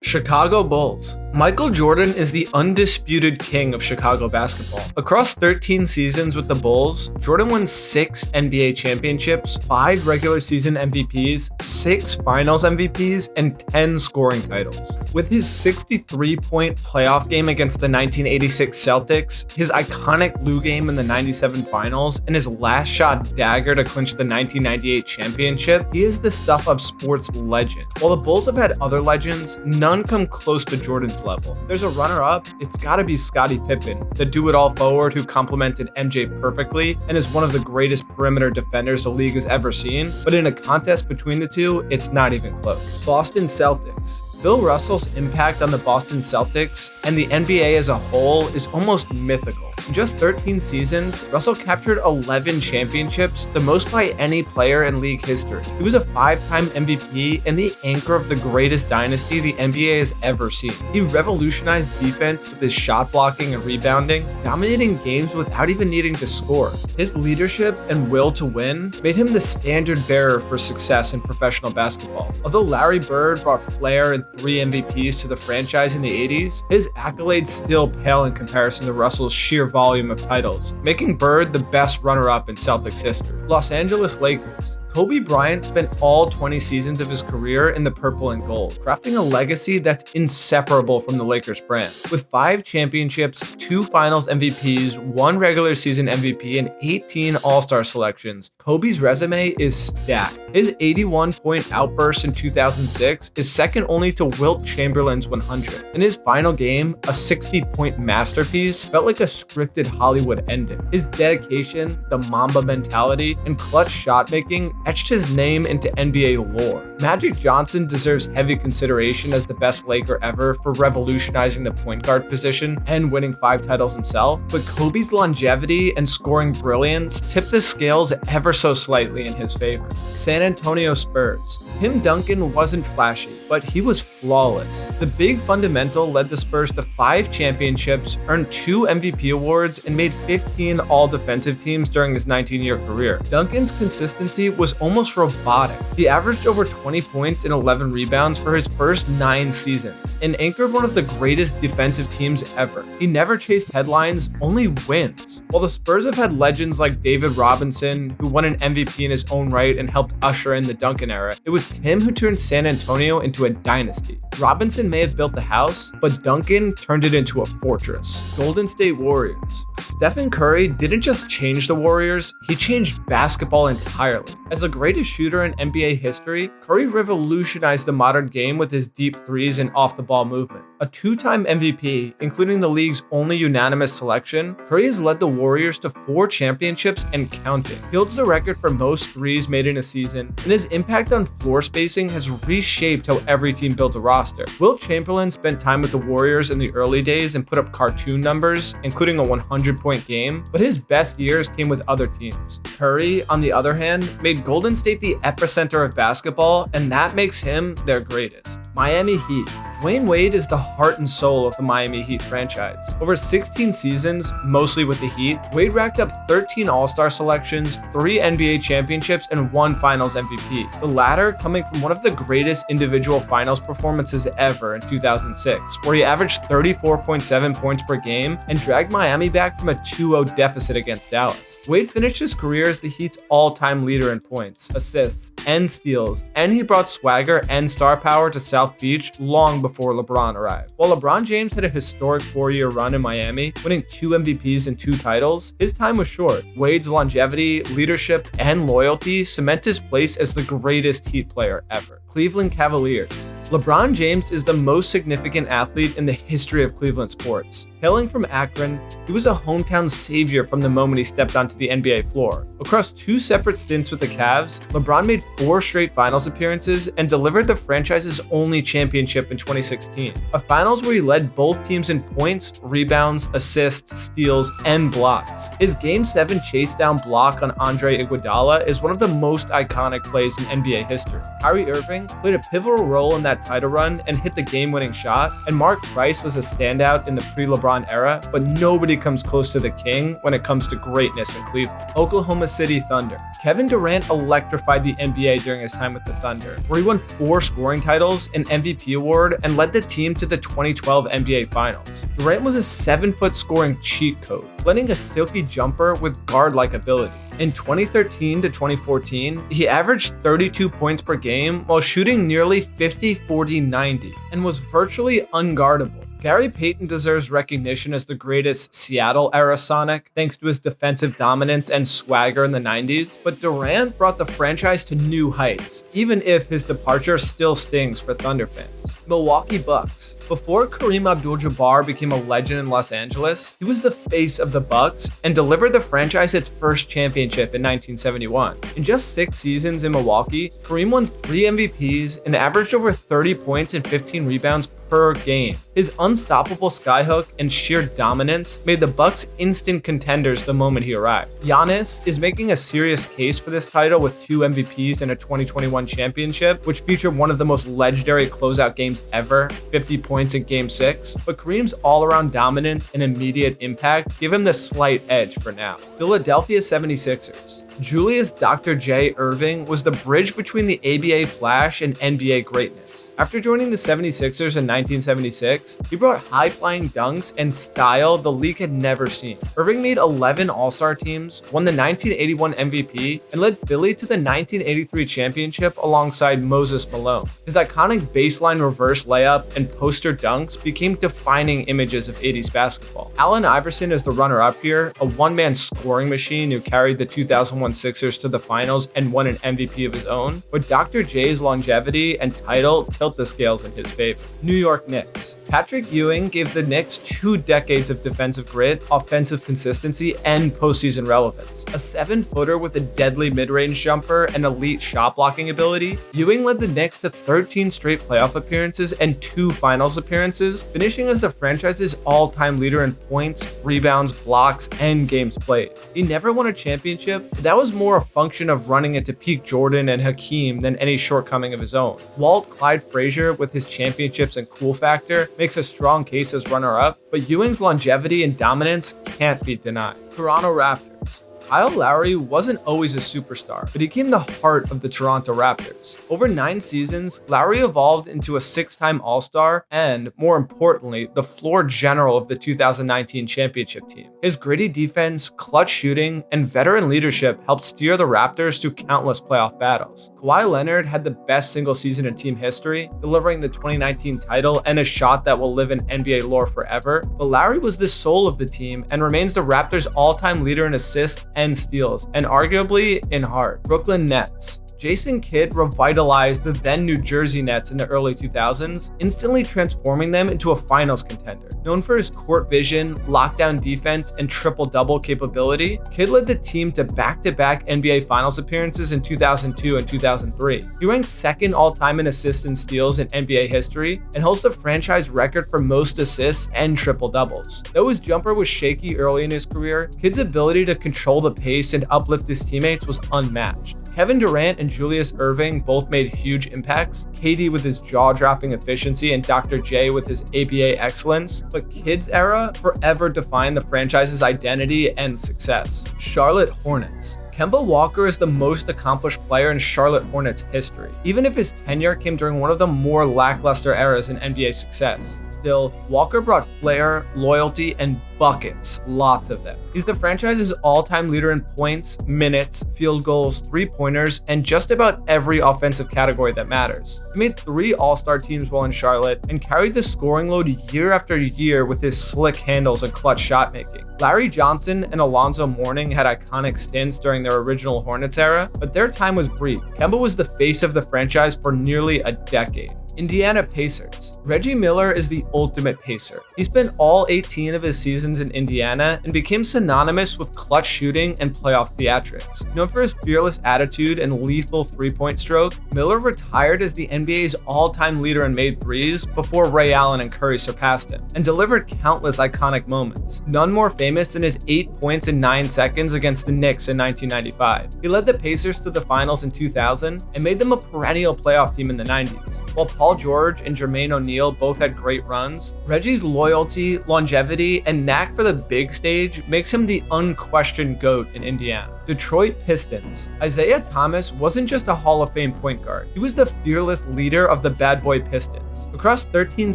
Chicago Bulls. Michael Jordan is the undisputed king of Chicago basketball. Across 13 seasons with the Bulls, Jordan won 6 NBA championships, 5 regular season MVPs, 6 finals MVPs, and 10 scoring titles. With his 63-point playoff game against the 1986 Celtics, his iconic glue game in the 97 finals, and his last shot dagger to clinch the 1998 championship, he is the stuff of sports legend. While the Bulls have had other legends, none come close to Jordan's level. There's a runner-up, it's gotta be Scottie Pippen, the do-it-all forward who complemented MJ perfectly and is one of the greatest perimeter defenders the league has ever seen, but in a contest between the two, it's not even close. Boston Celtics. Bill Russell's impact on the Boston Celtics and the NBA as a whole is almost mythical. In just 13 seasons, Russell captured 11 championships, the most by any player in league history. He was a 5-time MVP and the anchor of the greatest dynasty the NBA has ever seen. He revolutionized defense with his shot blocking and rebounding, dominating games without even needing to score. His leadership and will to win made him the standard bearer for success in professional basketball. Although Larry Bird brought flair and 3 MVPs to the franchise in the 80s, his accolades still pale in comparison to Russell's sheer volume of titles, making Bird the best runner-up in Celtics history. Los Angeles Lakers. Kobe Bryant spent all 20 seasons of his career in the purple and gold, crafting a legacy that's inseparable from the Lakers brand. With 5 championships, 2 finals MVPs, 1 regular season MVP, and 18 All-Star selections, Kobe's resume is stacked. His 81-point outburst in 2006 is second only to Wilt Chamberlain's 100. In his final game, a 60-point masterpiece felt like a scripted Hollywood ending. His dedication, the Mamba mentality, and clutch shot-making etched his name into NBA lore. Magic Johnson deserves heavy consideration as the best Laker ever for revolutionizing the point guard position and winning 5 titles himself, but Kobe's longevity and scoring brilliance tipped the scales ever so slightly in his favor. San Antonio Spurs. Tim Duncan wasn't flashy, but he was flawless. The big fundamental led the Spurs to 5 championships, earned 2 MVP awards, and made 15 all-defensive teams during his 19-year career. Duncan's consistency was almost robotic. He averaged over 20 points and 11 rebounds for his first 9 seasons, and anchored one of the greatest defensive teams ever. He never chased headlines, only wins. While the Spurs have had legends like David Robinson, who won an MVP in his own right and helped usher in the Duncan era, it was Tim who turned San Antonio into a dynasty. Robinson may have built the house, but Duncan turned it into a fortress. Golden State Warriors. Stephen Curry didn't just change the Warriors, he changed basketball entirely. As the greatest shooter in NBA history, Curry revolutionized the modern game with his deep threes and off-the-ball movement. A 2-time MVP, including the league's only unanimous selection, Curry has led the Warriors to 4 championships and counting. He holds the record for most threes made in a season, and his impact on floor spacing has reshaped how every team built a roster. Wilt Chamberlain spent time with the Warriors in the early days and put up cartoon numbers, including a 100-point game, but his best years came with other teams. Curry, on the other hand, made Golden State the epicenter of basketball, and that makes him their greatest. Miami Heat. Dwayne Wade is the heart and soul of the Miami Heat franchise. Over 16 seasons, mostly with the Heat, Wade racked up 13 All-Star selections, 3 NBA championships, and 1 Finals MVP. The latter coming from one of the greatest individual Finals performances ever in 2006, where he averaged 34.7 points per game and dragged Miami back from a 2-0 deficit against Dallas. Wade finished his career as the Heat's all-time leader in points, assists, and steals, and he brought swagger and star power to South Beach long before LeBron arrived. While LeBron James had a historic 4-year run in Miami, winning 2 MVPs and 2 titles, his time was short. Wade's longevity, leadership, and loyalty cement his place as the greatest Heat player ever. Cleveland Cavaliers. LeBron James is the most significant athlete in the history of Cleveland sports. Hailing from Akron, he was a hometown savior from the moment he stepped onto the NBA floor. Across 2 separate stints with the Cavs, LeBron made 4 straight finals appearances and delivered the franchise's only championship in 2016. A finals where he led both teams in points, rebounds, assists, steals, and blocks. His Game 7 chase down block on Andre Iguodala is one of the most iconic plays in NBA history. Kyrie Irving played a pivotal role in that that title run and hit the game-winning shot, and Mark Price was a standout in the pre-LeBron era, but nobody comes close to the king when it comes to greatness in Cleveland. Oklahoma City Thunder. Kevin Durant electrified the NBA during his time with the Thunder, where he won 4 scoring titles, an MVP award, and led the team to the 2012 NBA Finals. Durant was a 7-foot scoring cheat code, blending a silky jumper with guard-like ability. In 2013 to 2014, he averaged 32 points per game while shooting nearly 50-40-90 and was virtually unguardable. Gary Payton deserves recognition as the greatest Seattle-era Sonic, thanks to his defensive dominance and swagger in the 90s, but Durant brought the franchise to new heights, even if his departure still stings for Thunder fans. Milwaukee Bucks. Before Kareem Abdul-Jabbar became a legend in Los Angeles, he was the face of the Bucks and delivered the franchise its first championship in 1971. In just 6 seasons in Milwaukee, Kareem won 3 MVPs and averaged over 30 points and 15 rebounds per game. His unstoppable skyhook and sheer dominance made the Bucks instant contenders the moment he arrived. Giannis is making a serious case for this title with 2 MVPs and a 2021 championship, which featured one of the most legendary closeout games ever, 50 points in Game 6. But Kareem's all-around dominance and immediate impact give him the slight edge for now. Philadelphia 76ers. Julius Dr. J. Irving was the bridge between the ABA Flash and NBA greatness. After joining the 76ers in 1976, he brought high-flying dunks and style the league had never seen. Irving made 11 All-Star teams, won the 1981 MVP, and led Philly to the 1983 championship alongside Moses Malone. His iconic baseline reverse layup and poster dunks became defining images of 80s basketball. Allen Iverson is the runner-up here, a one-man scoring machine who carried the 2001 Sixers to the finals and won an MVP of his own, but Dr. J's longevity and title tilt the scales in his favor. New York Knicks. Patrick Ewing gave the Knicks 2 decades of defensive grit, offensive consistency, and postseason relevance. A 7-footer with a deadly mid-range jumper and elite shot blocking ability, Ewing led the Knicks to 13 straight playoff appearances and 2 finals appearances, finishing as the franchise's all-time leader in points, rebounds, blocks, and games played. He never won a championship, but that was more a function of running into peak Jordan and Hakeem than any shortcoming of his own. Walt Clyde Frazier, with his championships and cool factor, makes a strong case as runner-up, but Ewing's longevity and dominance can't be denied. Toronto Raptors. Kyle Lowry wasn't always a superstar, but he became the heart of the Toronto Raptors. Over 9 seasons, Lowry evolved into a 6-time All-Star and, more importantly, the floor general of the 2019 championship team. His gritty defense, clutch shooting, and veteran leadership helped steer the Raptors through countless playoff battles. Kawhi Leonard had the best single season in team history, delivering the 2019 title and a shot that will live in NBA lore forever, but Lowry was the soul of the team and remains the Raptors' all-time leader in assists and steals, and arguably in heart. Brooklyn Nets. Jason Kidd revitalized the then New Jersey Nets in the early 2000s, instantly transforming them into a finals contender. Known for his court vision, lockdown defense, and triple-double capability, Kidd led the team to back-to-back NBA Finals appearances in 2002 and 2003. He ranked 2nd all-time in assists and steals in NBA history, and holds the franchise record for most assists and triple-doubles. Though his jumper was shaky early in his career, Kidd's ability to control the pace and uplift his teammates was unmatched. Kevin Durant and Julius Irving both made huge impacts, KD with his jaw-dropping efficiency and Dr. J with his ABA excellence, but Kidd's era forever defined the franchise's identity and success. Charlotte Hornets. Kemba Walker is the most accomplished player in Charlotte Hornets history, even if his tenure came during one of the more lackluster eras in NBA success. Still, Walker brought flair, loyalty, and buckets, lots of them. He's the franchise's all-time leader in points, minutes, field goals, three-pointers, and just about every offensive category that matters. He made 3 All-Star teams while in Charlotte and carried the scoring load year after year with his slick handles and clutch shot making. Larry Johnson and Alonzo Mourning had iconic stints during their original Hornets era, but their time was brief. Kemba was the face of the franchise for nearly a decade. Indiana Pacers. Reggie Miller is the ultimate pacer. He spent all 18 of his seasons in Indiana and became synonymous with clutch shooting and playoff theatrics. Known for his fearless attitude and lethal three-point stroke, Miller retired as the NBA's all-time leader in made threes before Ray Allen and Curry surpassed him, and delivered countless iconic moments, none more famous than his 8 points in 9 seconds against the Knicks in 1995. He led the Pacers to the finals in 2000 and made them a perennial playoff team in the 90s. While Paul Paul George and Jermaine O'Neal both had great runs, Reggie's loyalty, longevity, and knack for the big stage makes him the unquestioned GOAT in Indiana. Detroit Pistons. Isaiah Thomas wasn't just a Hall of Fame point guard. He was the fearless leader of the Bad Boy Pistons. Across 13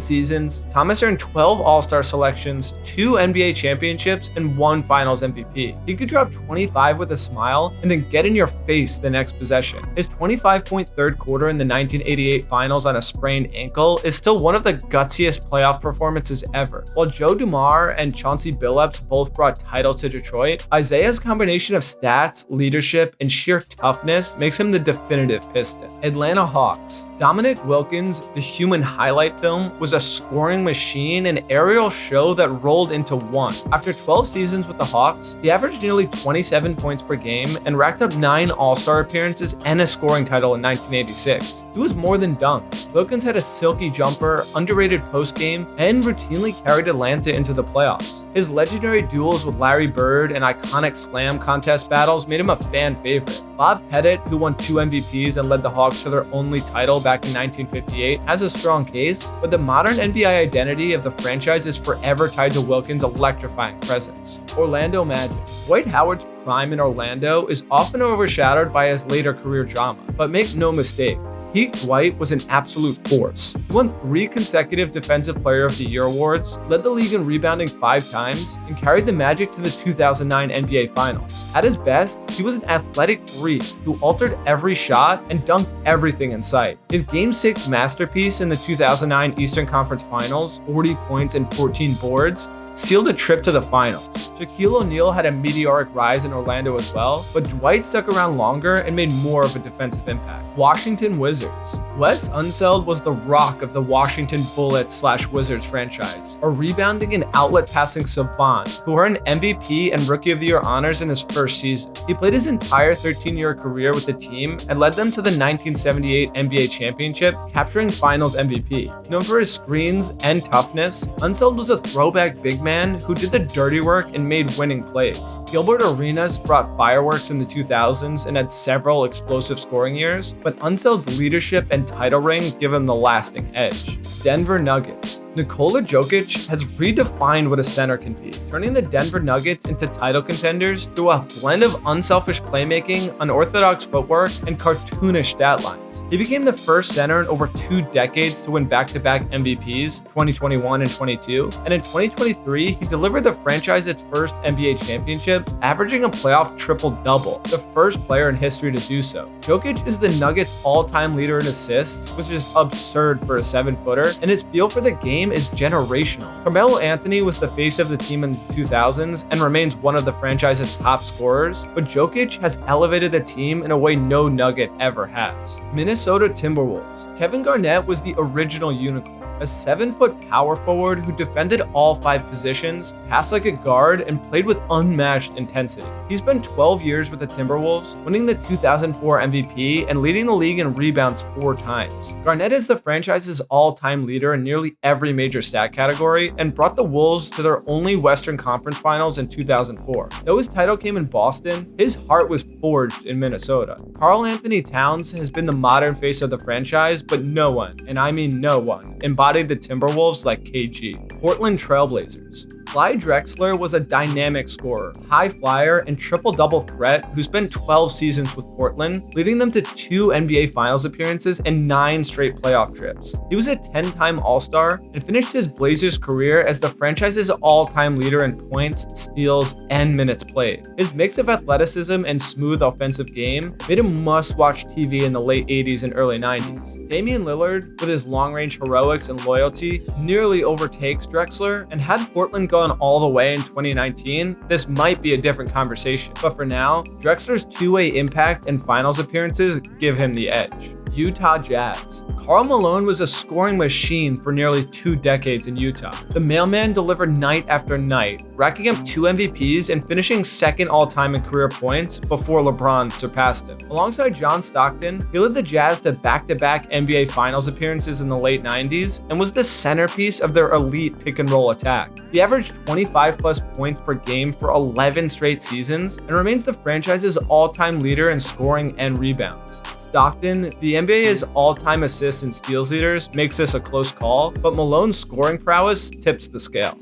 seasons, Thomas earned 12 All-Star selections, 2 NBA championships, and 1 Finals MVP. He could drop 25 with a smile and then get in your face the next possession. His 25-point third quarter in the 1988 Finals on a sprained ankle is still one of the gutsiest playoff performances ever. While Joe Dumars and Chauncey Billups both brought titles to Detroit, Isaiah's combination of stats, leadership, and sheer toughness makes him the definitive Piston. Atlanta Hawks. Dominic Wilkins, the human highlight film, was a scoring machine and aerial show that rolled into one. After 12 seasons with the Hawks, he averaged nearly 27 points per game and racked up 9 All-Star appearances and a scoring title in 1986. He was more than dunks. Wilkins had a silky jumper, underrated post-game, and routinely carried Atlanta into the playoffs. His legendary duels with Larry Bird and iconic slam contest battles made him a fan favorite. Bob Pettit, who won 2 MVPs and led the Hawks to their only title back in 1958, has a strong case, but the modern NBA identity of the franchise is forever tied to Wilkins' electrifying presence. Orlando Magic. Dwight Howard's prime in Orlando is often overshadowed by his later career drama, but make no mistake, peak Dwight was an absolute force. He won 3 consecutive Defensive Player of the Year awards, led the league in rebounding 5 times, and carried the Magic to the 2009 NBA Finals. At his best, he was an athletic freak who altered every shot and dunked everything in sight. His Game 6 masterpiece in the 2009 Eastern Conference Finals, 40 points and 14 boards, sealed a trip to the finals. Shaquille O'Neal had a meteoric rise in Orlando as well, but Dwight stuck around longer and made more of a defensive impact. Washington Wizards. Wes Unseld was the rock of the Washington Bullets/Wizards franchise, a rebounding and outlet passing savant who earned MVP and Rookie of the Year honors in his first season. He played his entire 13-year career with the team and led them to the 1978 NBA championship, capturing Finals MVP. Known for his screens and toughness, Unseld was a throwback big man who did the dirty work and made winning plays. Gilbert Arenas brought fireworks in the 2000s and had several explosive scoring years, but Unseld's leadership and title ring give him the lasting edge. Denver Nuggets. Nikola Jokic has redefined what a center can be, turning the Denver Nuggets into title contenders through a blend of unselfish playmaking, unorthodox footwork, and cartoonish stat lines. He became the first center in over 2 decades to win back-to-back MVPs, 2021 and 22, and in 2023, he delivered the franchise its first NBA championship, averaging a playoff triple-double, the first player in history to do so. Jokic is the Nuggets' all-time leader in assists, which is absurd for a 7-footer, and his feel for the game is generational. Carmelo Anthony was the face of the team in the 2000s and remains one of the franchise's top scorers, but Jokic has elevated the team in a way no Nugget ever has. Minnesota Timberwolves. Kevin Garnett was the original unicorn, a 7-foot power forward who defended all 5 positions, passed like a guard, and played with unmatched intensity. He spent 12 years with the Timberwolves, winning the 2004 MVP and leading the league in rebounds 4 times. Garnett is the franchise's all-time leader in nearly every major stat category and brought the Wolves to their only Western Conference Finals in 2004. Though his title came in Boston, his heart was forged in Minnesota. Karl Anthony Towns has been the modern face of the franchise, but no one, and I mean no one, embodied the Timberwolves like KG. Portland Trailblazers. Clyde Drexler was a dynamic scorer, high flyer, and triple-double threat who spent 12 seasons with Portland, leading them to 2 NBA Finals appearances and 9 straight playoff trips. He was a 10-time All-Star and finished his Blazers career as the franchise's all-time leader in points, steals, and minutes played. His mix of athleticism and smooth offensive game made him must-watch TV in the late 80s and early 90s. Damian Lillard, with his long-range heroics and loyalty, nearly overtakes Drexler, and had Portland gone all the way in 2019, this might be a different conversation. But for now, Drexler's 2-way impact and finals appearances give him the edge. Utah Jazz. Karl Malone was a scoring machine for nearly 2 decades in Utah. The mailman delivered night after night, racking up 2 MVPs and finishing second all-time in career points before LeBron surpassed him. Alongside John Stockton, he led the Jazz to back-to-back NBA Finals appearances in the late 90s and was the centerpiece of their elite pick-and-roll attack. He averaged 25-plus points per game for 11 straight seasons and remains the franchise's all-time leader in scoring and rebounds. Stockton, the NBA's all-time assists and steals leaders, makes this a close call, but Malone's scoring prowess tips the scale.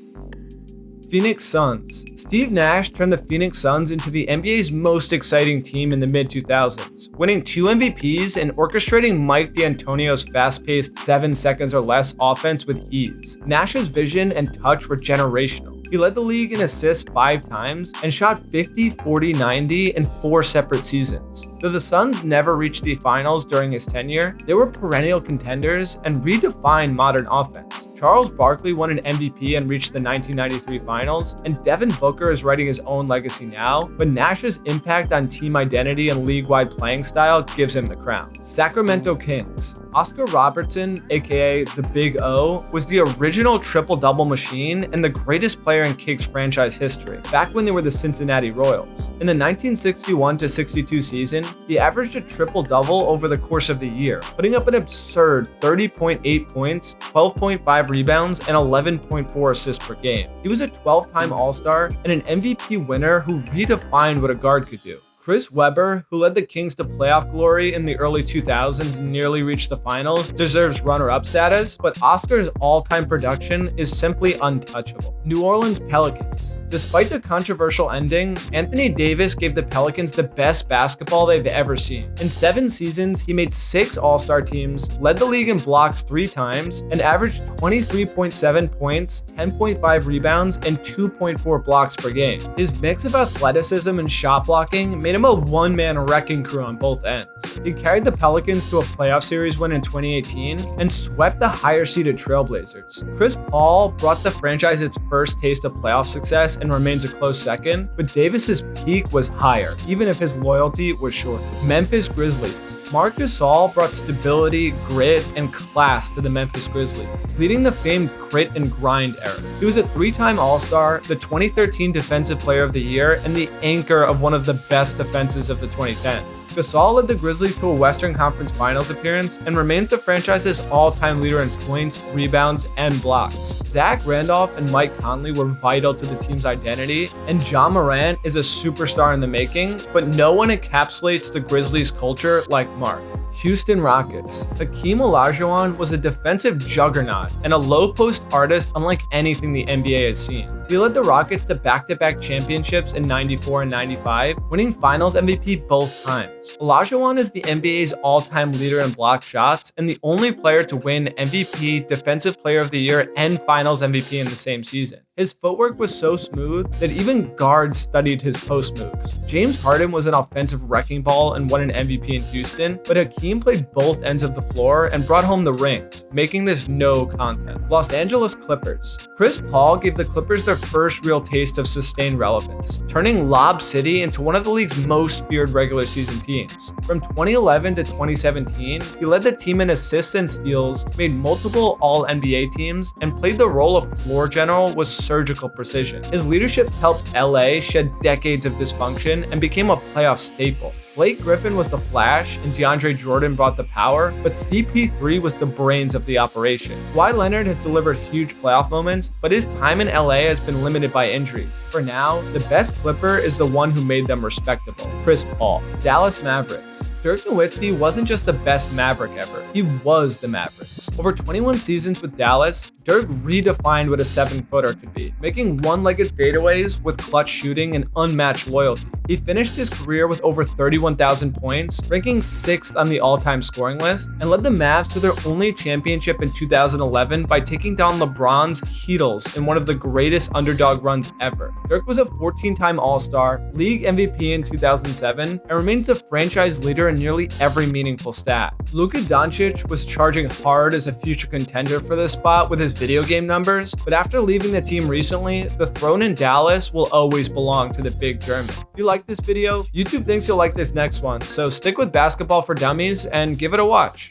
Phoenix Suns. Steve Nash turned the Phoenix Suns into the NBA's most exciting team in the mid-2000s, winning 2 MVPs and orchestrating Mike D'Antonio's fast-paced 7 seconds or less offense with ease. Nash's vision and touch were generational. He led the league in assists 5 times and shot 50, 40, 90 in 4 separate seasons. Though the Suns never reached the finals during his tenure, they were perennial contenders and redefined modern offense. Charles Barkley won an MVP and reached the 1993 finals, and Devin Booker is writing his own legacy now, but Nash's impact on team identity and league-wide playing style gives him the crown. Sacramento Kings. Oscar Robertson, aka the Big O, was the original triple-double machine and the greatest player in Kings franchise history, back when they were the Cincinnati Royals. In the 1961-62 season, he averaged a triple-double over the course of the year, putting up an absurd 30.8 points, 12.5 rebounds, and 11.4 assists per game. He was a 12-time All-Star and an MVP winner who redefined what a guard could do. Chris Webber, who led the Kings to playoff glory in the early 2000s and nearly reached the finals, deserves runner-up status, but Oscar's all-time production is simply untouchable. New Orleans Pelicans. Despite the controversial ending, Anthony Davis gave the Pelicans the best basketball they've ever seen. In 7 seasons, he made 6 All-Star teams, led the league in blocks 3 times, and averaged 23.7 points, 10.5 rebounds, and 2.4 blocks per game. His mix of athleticism and shot blocking made him a one-man wrecking crew on both ends. He carried the Pelicans to a playoff series win in 2018 and swept the higher-seeded Trailblazers. Chris Paul brought the franchise its first taste of playoff success and remains a close second, but Davis's peak was higher, even if his loyalty was shorter. Memphis Grizzlies. Marc Gasol brought stability, grit, and class to the Memphis Grizzlies, leading the famed grit and grind era. He was a 3-time All-Star, the 2013 Defensive Player of the Year, and the anchor of one of the best defenses of the 2010s. Gasol led the Grizzlies to a Western Conference Finals appearance and remains the franchise's all-time leader in points, rebounds, and blocks. Zach Randolph and Mike Conley were vital to the team's identity, and Ja Morant is a superstar in the making, but no one encapsulates the Grizzlies' culture like Mark. Houston Rockets. Hakeem Olajuwon was a defensive juggernaut and a low-post artist unlike anything the NBA has seen. He led the Rockets to back-to-back championships in '94 and '95, winning Finals MVP both times. Olajuwon is the NBA's all-time leader in block shots and the only player to win MVP, Defensive Player of the Year, and Finals MVP in the same season. His footwork was so smooth that even guards studied his post moves. James Harden was an offensive wrecking ball and won an MVP in Houston, but Hakeem played both ends of the floor and brought home the rings, making this no contest. Los Angeles Clippers. Chris Paul gave the Clippers their first real taste of sustained relevance, turning Lob City into one of the league's most feared regular season teams. From 2011 to 2017, he led the team in assists and steals, made multiple All-NBA teams, and played the role of floor general with surgical precision. His leadership helped LA shed decades of dysfunction and became a playoff staple. Blake Griffin was the flash and DeAndre Jordan brought the power, but CP3 was the brains of the operation. Kawhi Leonard has delivered huge playoff moments, but his time in LA has been limited by injuries. For now, the best Clipper is the one who made them respectable, Chris Paul. Dallas Mavericks. Dirk Nowitzki wasn't just the best Maverick ever, he was the Mavericks. Over 21 seasons with Dallas, Dirk redefined what a 7-footer could be, making one-legged fadeaways with clutch shooting and unmatched loyalty. He finished his career with over 31,000 points, ranking 6th on the all-time scoring list, and led the Mavs to their only championship in 2011 by taking down LeBron's Heatles in one of the greatest underdog runs ever. Dirk was a 14-time All-Star, league MVP in 2007, and remains the franchise leader in nearly every meaningful stat. Luka Doncic was charging hard as a future contender for this spot with his video game numbers, but after leaving the team recently, the throne in Dallas will always belong to the big German. If you like this video, YouTube thinks you'll like this next one, so stick with Basketball for Dummies and give it a watch.